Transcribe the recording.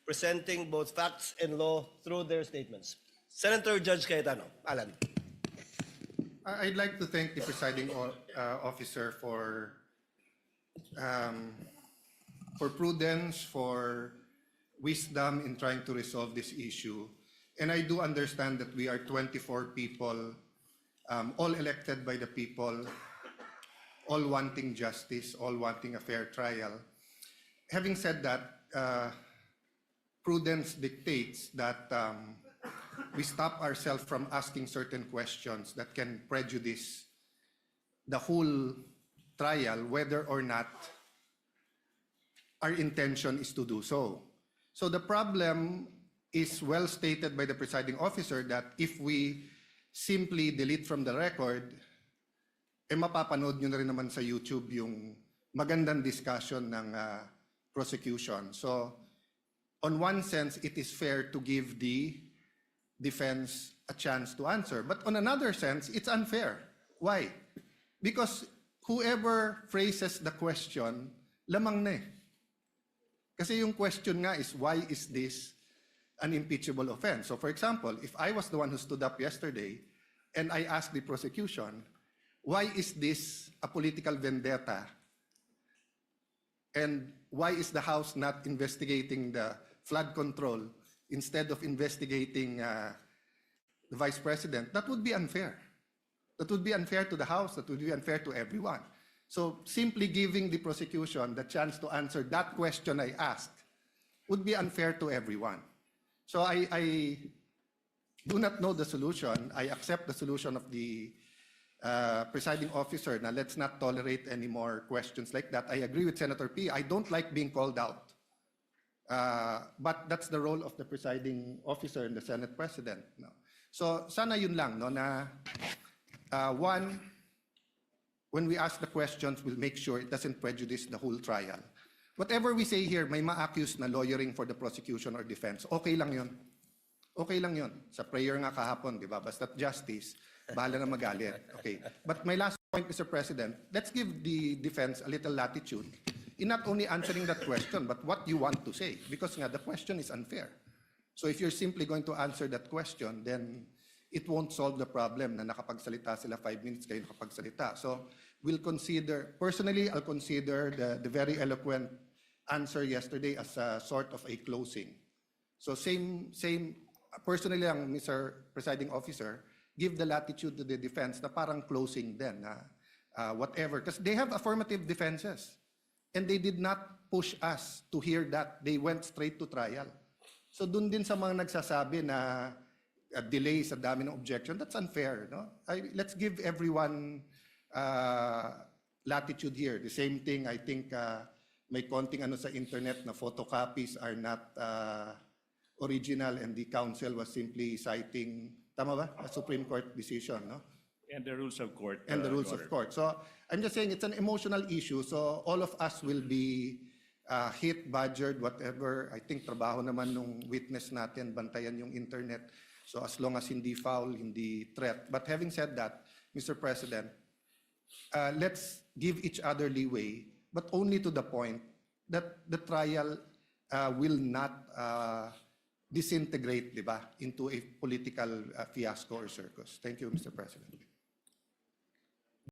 presenting both facts and law through their statements. Senator-judge Cayetano. Alan. I'd like to thank the presiding officer for prudence, for wisdom in trying to resolve this issue. And I do understand that we are 24 people, all elected by the people, all wanting justice, all wanting a fair trial. Having said that, prudence dictates that we stop ourselves from asking certain questions that can prejudice the whole trial, whether or not our intention is to do so. So the problem is well stated by the presiding officer that if we simply delete from the record, mapapanood nyo na rin naman sa YouTube yung magandang discussion ng prosecution. So on one sense, it is fair to give the defense a chance to answer. But on another sense, it's unfair. Why? Because whoever phrases the question, lamang na eh. Kasi yung question nga is, why is this an impeachable offense? So for example, if I was the one who stood up yesterday and I asked the prosecution, why is this a political vendetta? And why is the House not investigating the flood control instead of investigating the Vice President? That would be unfair. That would be unfair to the House. That would be unfair to everyone. So simply giving the prosecution the chance to answer that question I asked would be unfair to everyone. So I do not know the solution. I accept the solution of the presiding officer. Now, let's not tolerate any more questions like that. I agree with Senator P. I don't like being called out. But that's the role of the presiding officer and the Senate President. No? So sana yun lang, no, na one, when we ask the questions, we'll make sure it doesn't prejudice the whole trial. Whatever we say here, may ma-accuse na lawyering for the prosecution or defense. Okay lang yun. Okay lang yun. Sa prayer nga kahapon, di ba? Basta't justice, bahala na magalit. Okay. But my last point, Mr. President, let's give the defense a little latitude in not only answering that question, but what you want to say. Because nga, the question is unfair. So if you're simply going to answer that question, then it won't solve the problem na nakapagsalita sila 5 minutes, kayo nakapagsalita. So we'll consider, personally, I'll consider the very eloquent answer yesterday as a sort of a closing. So same, personally lang, Mr. Presiding Officer, give the latitude to the defense na parang closing din, whatever. Because they have affirmative defenses. And they did not push us to hear that. They went straight to trial. So dun din sa mga nagsasabi na delay sa dami ng objection, that's unfair. No? Let's give everyone latitude here. The same thing, I think, may konting ano sa internet na photocopies are not original and the counsel was simply citing, tama ba? A Supreme Court decision, no? And the rules of court. And the rules of court. So I'm just saying it's an emotional issue. So all of us will be hit, badgered, whatever. I think trabaho naman nung witness natin, bantayan yung internet. So as long as hindi foul, hindi threat. But having said that, Mr. President, let's give each other leeway, but only to the point that the trial will not disintegrate, di ba, into a political fiasco or circus. Thank you, Mr. President.